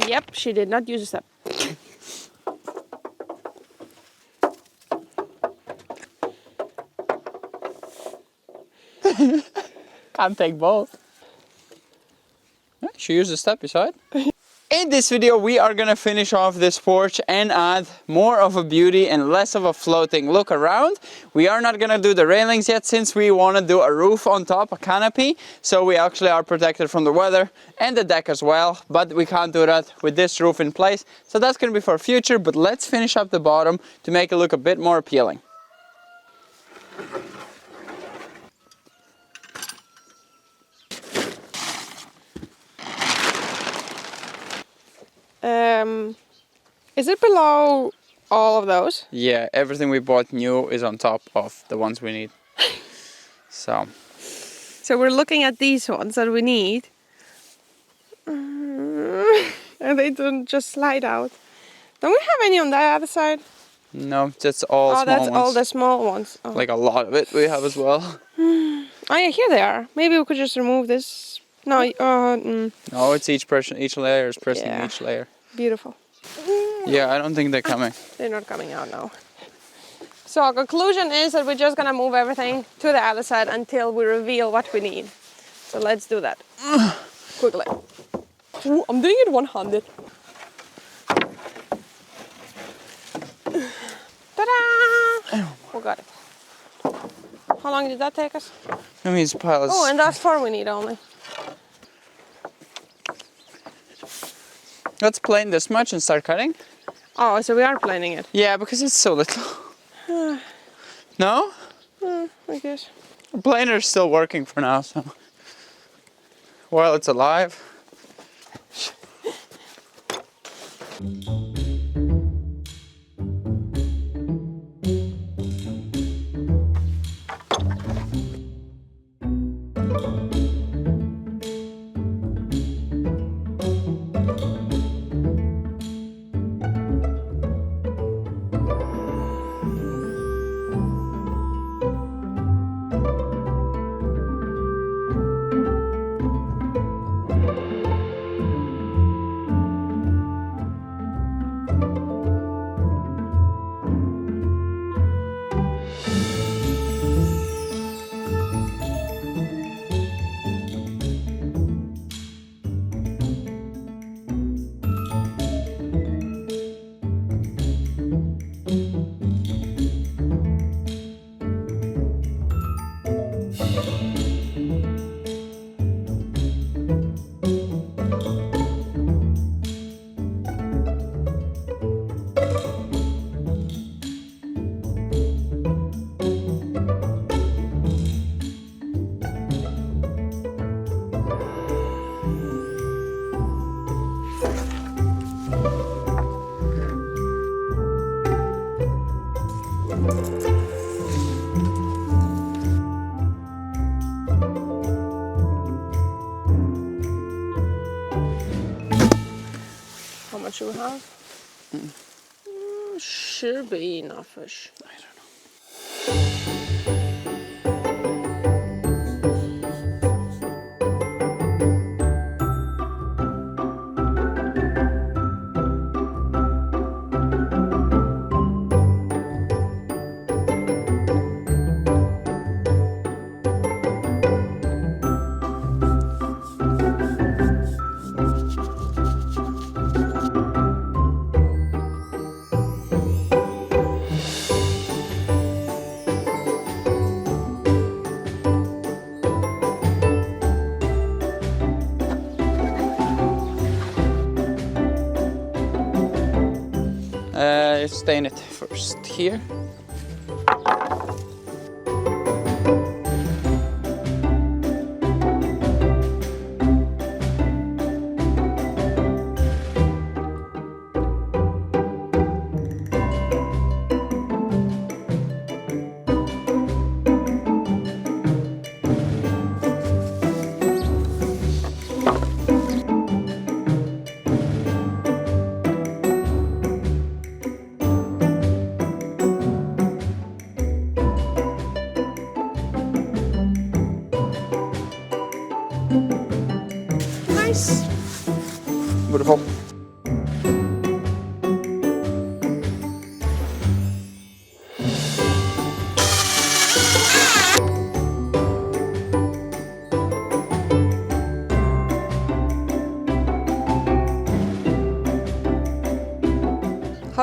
Yep, she did not use a step. Can't take both. She used a step beside. In this video we are gonna finish off this porch and add more of a beauty and less of a floating look around. We are not gonna do the railings yet since we want to do a roof on top, a canopy, so we actually are protected from the weather and the deck as well, but we can't do that with this roof in place, so that's gonna be for future. But let's finish up the bottom to make it look a bit more appealing. Is it below all of those? Yeah, everything we bought new is on top of the ones we need. So we're looking at these ones that we need. And they don't just slide out. Don't we have any on the other side? no, that's all small that's ones. all the small ones. Oh. Like a lot of it we have as well. Oh yeah, here they are. Maybe we could just remove this. No, No, it's each layer is pressing Yeah. each layer. Beautiful. Yeah, I don't think they're coming. They're not coming out now. So our conclusion is that we're just gonna move everything to the other side until we reveal what we need. So let's do that. Quickly. Ooh, I'm doing it one-handed. Ta-da! We got it. How long did that take us? I mean, it's piles. Oh, and that's 4 we need only. Let's plane this much and start cutting. Oh, so we are planing it. Yeah, because it's so little. No? I guess. The planer is still working for now, so while it's alive. How much do we have? Should be enough-ish. I don't know. Stain it first here. Nice. Beautiful.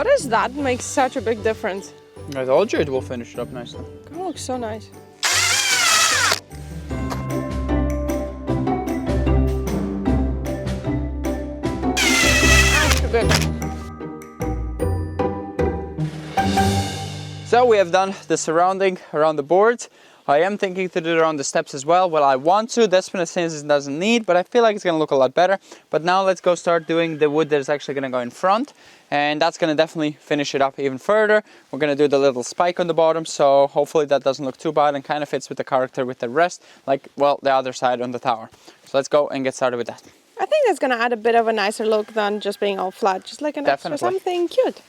How does that make such a big difference? I told you it will finish it up nicely. It looks so nice. That's too good. So we have done the surrounding around the boards. I am thinking to do it around the steps as well. Well, I want to. Despina says it doesn't need, but I feel like it's going to look a lot better. But now let's go start doing the wood that is actually going to go in front. And that's going to definitely finish it up even further. We're going to do the little spike on the bottom. So hopefully that doesn't look too bad and kind of fits with the character with the rest. Like, well, the other side on the tower. So let's go and get started with that. I think that's going to add a bit of a nicer look than just being all flat. Just like an extra something cute.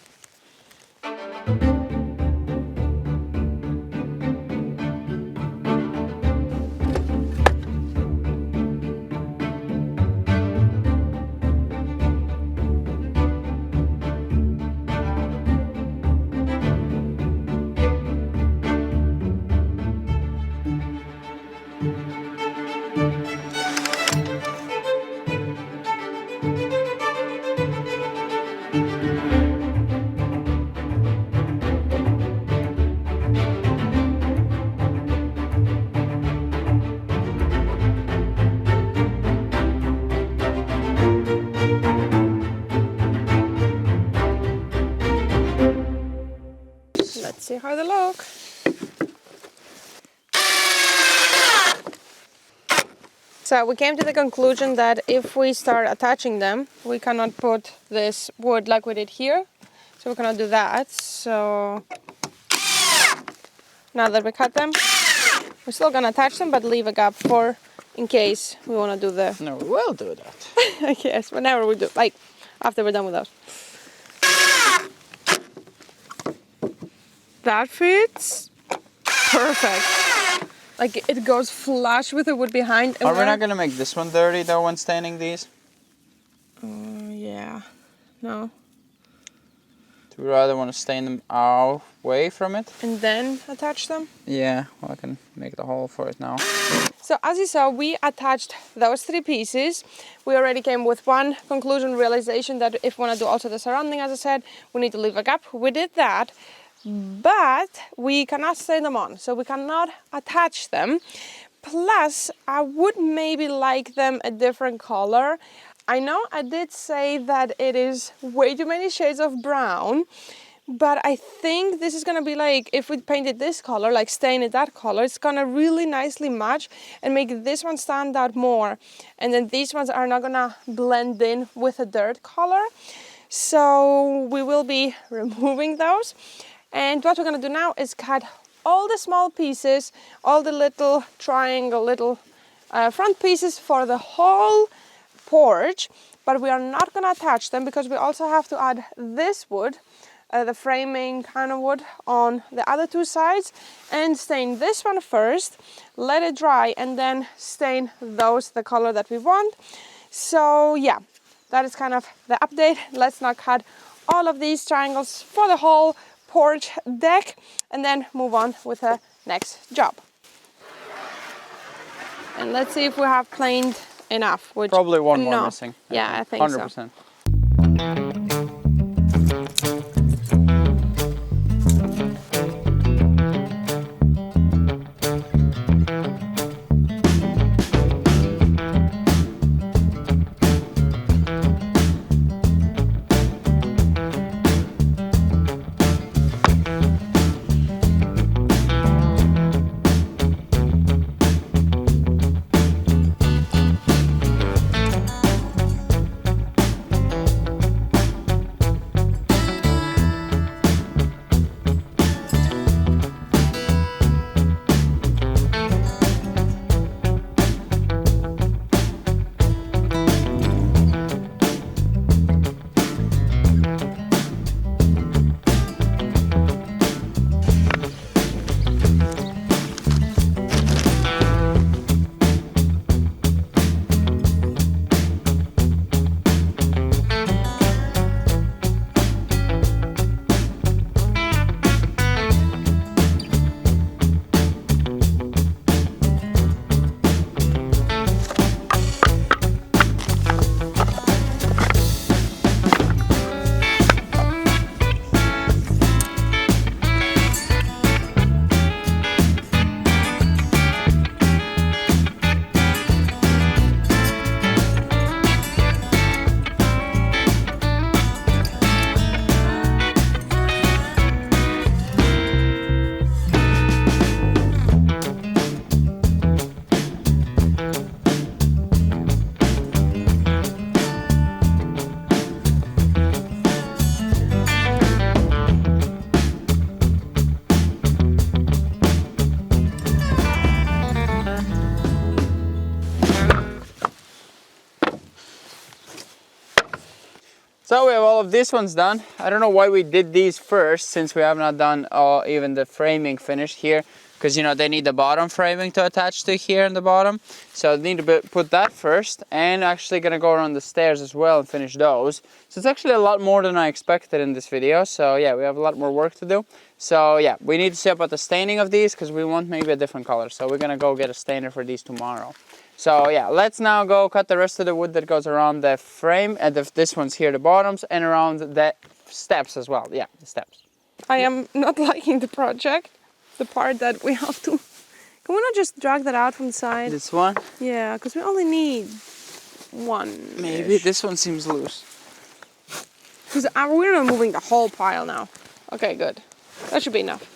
Let's see how they look. So we came to the conclusion that if we start attaching them, we cannot put this wood like we did here. So we cannot do that. So now that we cut them, we're still gonna attach them, but leave a gap for in case we wanna do the... No, we will do that. I guess, whenever we do, like after we're done with those. That fits perfect. Like it goes flush with the wood behind. Are we not gonna make this one dirty though when staining these? Yeah. No. Do we rather want to stain them away from it? And then attach them? Yeah, well I can make the hole for it now. So as you saw, we attached those 3 pieces. We already came with one conclusion realization that if we want to do also the surrounding, as I said, we need to leave a gap. We did that. But we cannot stain them on, so we cannot attach them. Plus, I would maybe like them a different color. I know I did say that it is way too many shades of brown, but I think this is gonna be like, if we painted this color, like stain it that color, it's gonna really nicely match and make this one stand out more. And then these ones are not gonna blend in with a dirt color. So we will be removing those. And what we're gonna do now is cut all the small pieces, all the little triangle, little front pieces for the whole porch, but we are not gonna attach them because we also have to add this wood, the framing kind of wood on the other 2 sides, and stain this one first, let it dry, and then stain those the color that we want. So yeah, that is kind of the update. Let's now cut all of these triangles for the whole porch deck and then move on with the next job. And let's see if we have planed enough. Which, probably one more missing. Yeah, I think 100%. So. So we have all of these ones done. I don't know why we did these first, since we have not done even the framing finished here, because you know they need the bottom framing to attach to here in the bottom. So I need to put that first, and actually gonna go around the stairs as well and finish those. So it's actually a lot more than I expected in this video. So yeah, we have a lot more work to do. So yeah, we need to see about the staining of these, because we want maybe a different color. So we're gonna go get a stainer for these tomorrow. So yeah, let's now go cut the rest of the wood that goes around the frame, and this one's here, the bottoms, and around the steps as well. Yeah, the steps. I am not liking the project. The part that we have to... Can we not just drag that out from the side? This one? Yeah, because we only need one. Maybe this one seems loose. Because we're not moving the whole pile now. Okay, good. That should be enough.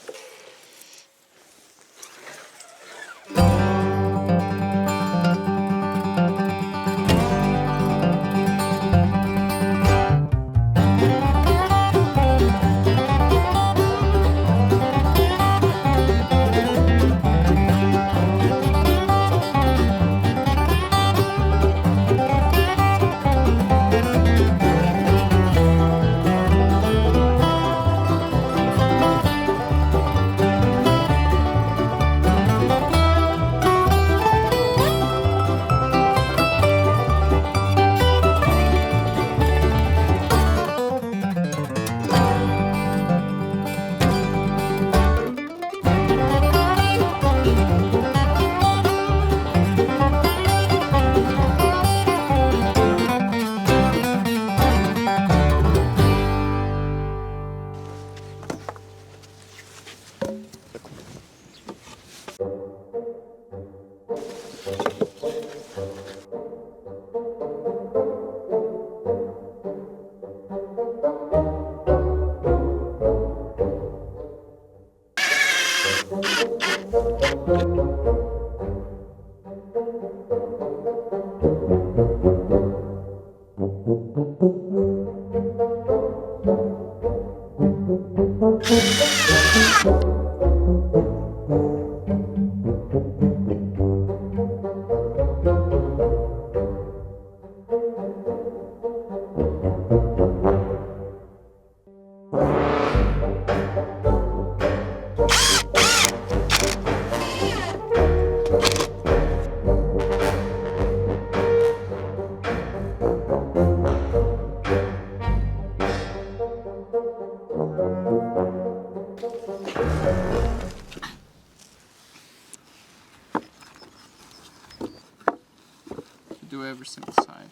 Do every single side.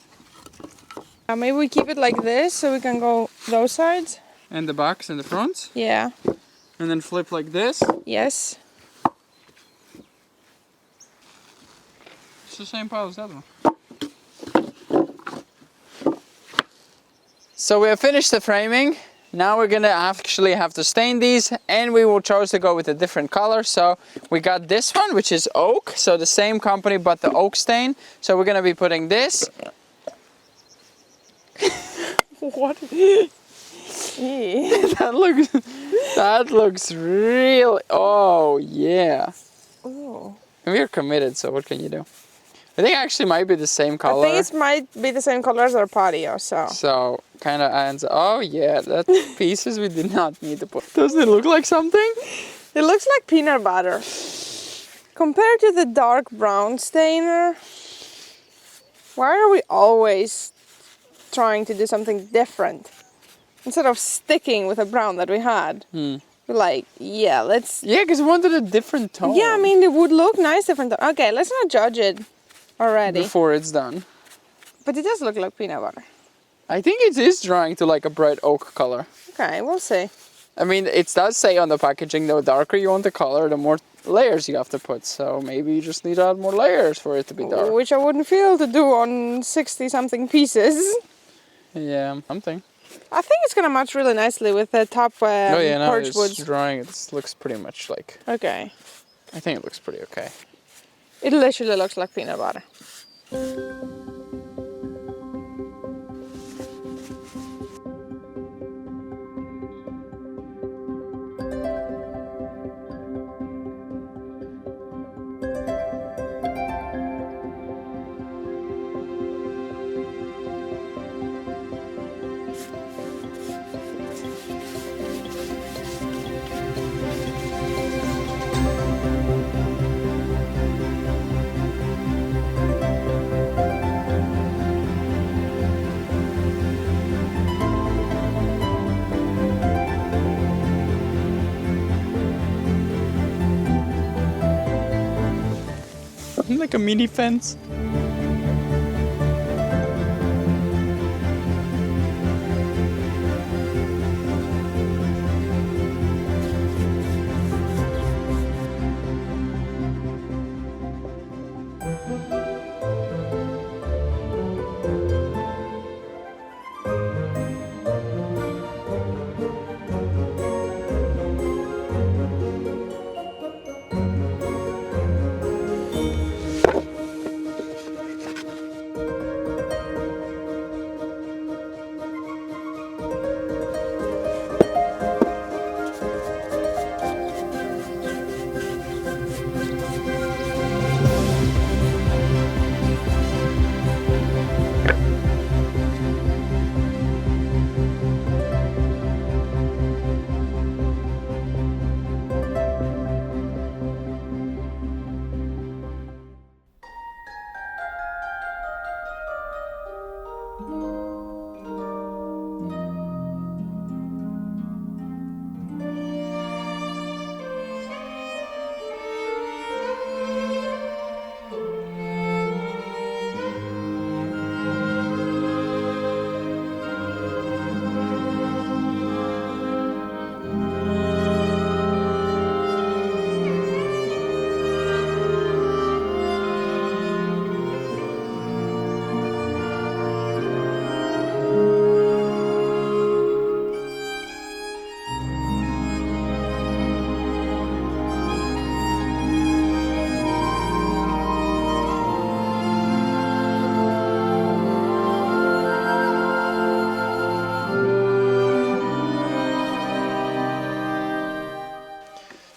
Maybe we keep it like this so we can go those sides. And the backs and the fronts? Yeah. And then flip like this? Yes. It's the same pile as that one. So we have finished the framing. Now we're gonna actually have to stain these, and we will choose to go with a different color. So we got this one, which is oak. So the same company, but the oak stain. So we're gonna be putting this. What? that looks real. Oh yeah. Oh. We're committed, so what can you do? I think it actually might be the same color. I think it might be the same color as our patio, so. So kind of ends. Oh yeah, that pieces we did not need to put. Doesn't it look like something? It looks like peanut butter. Compared to the dark brown stainer, why are we always trying to do something different? Instead of sticking with the brown that we had. We're like, yeah, let's... Yeah, because we wanted a different tone. Yeah, I mean, it would look nice different. Okay, let's not judge it already. Before it's done. But it does look like peanut butter. I think it is drying to like a bright oak color. Okay, we'll see. I mean, it does say on the packaging, the darker you want the color, the more layers you have to put. So maybe you just need to add more layers for it to be dark. Which I wouldn't feel to do on 60-something pieces. Yeah, something. I think it's gonna match really nicely with the top Oh yeah, now porch it's woods. drying. It looks pretty much like... Okay. I think it looks pretty okay. It literally looks like peanut butter. Like a mini fence.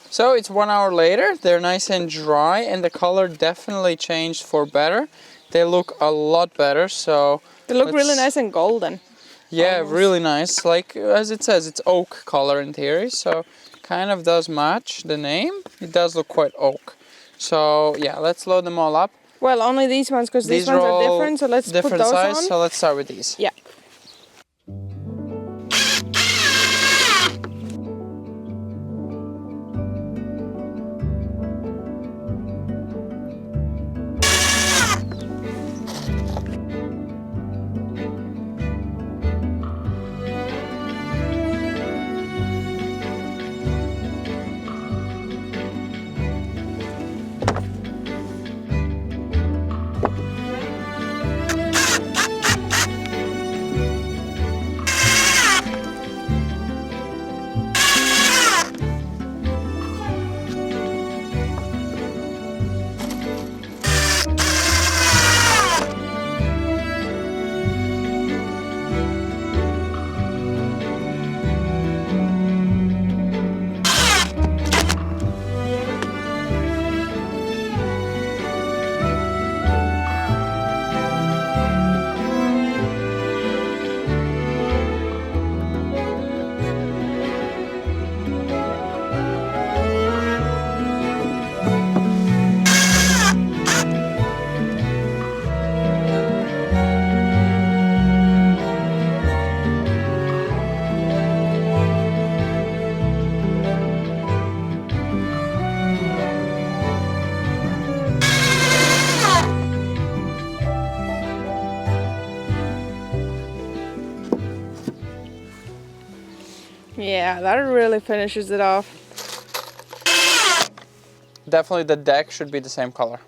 So it's 1 hour later, they're nice and dry, and the color definitely changed for better. They look a lot better, so... They look really nice and golden. Yeah, almost. really nice. Like, as it says, it's oak color in theory, so kind of does match the name. It does look quite oak. So, yeah, let's load them all up. Well, only these ones, because these ones are different, so let's put those size, on. So let's start with these. Yeah. Yeah, that really finishes it off. Definitely the deck should be the same color.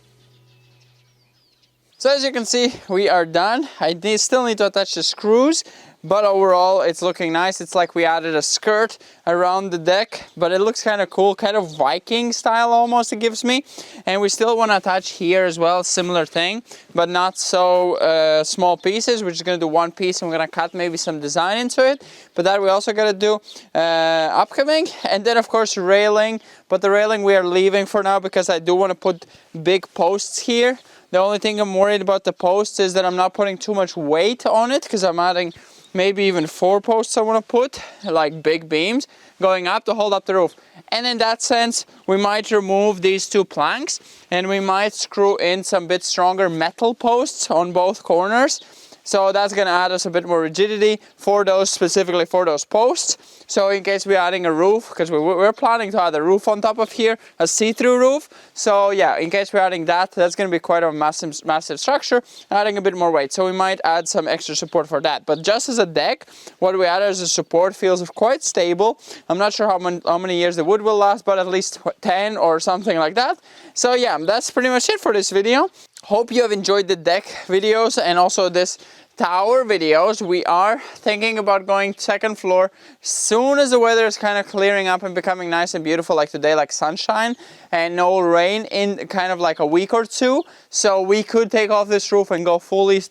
So as you can see, we are done. Still need to attach the screws, but overall it's looking nice. It's like we added a skirt around the deck, but it looks kind of cool, kind of Viking style almost it gives me. And we still want to attach here as well, similar thing, but not so small pieces. We're just going to do one piece and we're going to cut maybe some design into it. But that we also got to do upcoming. And then of course railing, but the railing we are leaving for now because I do want to put big posts here. The only thing I'm worried about the posts is that I'm not putting too much weight on it, because I'm adding maybe even 4 posts I want to put, like big beams, going up to hold up the roof. And in that sense, we might remove these 2 planks and we might screw in some bit stronger metal posts on both corners. So that's gonna add us a bit more rigidity for those, specifically for those posts. So in case we're adding a roof, because we're planning to add a roof on top of here, a see-through roof. So yeah, in case we're adding that, that's gonna be quite a massive structure, adding a bit more weight. So we might add some extra support for that. But just as a deck, what we added as a support feels quite stable. I'm not sure how many years the wood will last, but at least 10 or something like that. So yeah, that's pretty much it for this video. Hope you have enjoyed the deck videos and also this tower videos. We are thinking about going second floor soon as the weather is kind of clearing up and becoming nice and beautiful, like today, like sunshine and no rain in kind of like a week or two. So we could take off this roof and go fully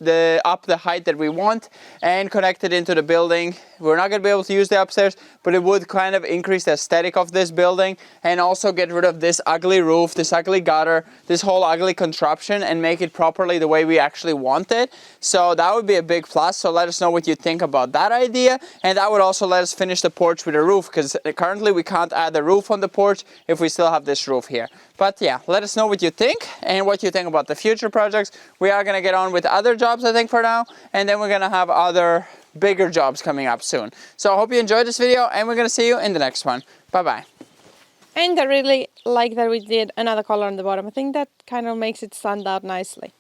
up the height that we want and connect it into the building. We're not going to be able to use the upstairs, but it would kind of increase the aesthetic of this building and also get rid of this ugly roof, this ugly gutter, this whole ugly contraption, and make it properly the way we actually want it. So that would be a big plus. So let us know what you think about that idea, and that would also let us finish the porch with a roof, because currently we can't add a roof on the porch if we still have this roof here. But yeah, let us know what you think and what you think about the future projects. We are going to get on with other jobs, I think, for now, and then we're going to have other bigger jobs coming up soon. So I hope you enjoyed this video, and we're going to see you in the next one. Bye bye. And I really like that we did another color on the bottom. I think that kind of makes it stand out nicely.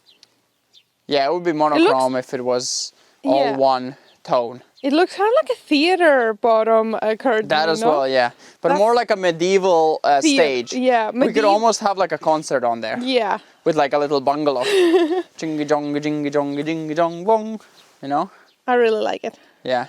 Yeah, it would be monochrome if it was all one tone. It looks kind of like a theater bottom curtain. That as well, yeah. But more like a medieval stage. Yeah. We could almost have like a concert on there. Yeah. With like a little bungalow. Jingy jong, jingy jong, jingy jong bong. You know? I really like it. Yeah.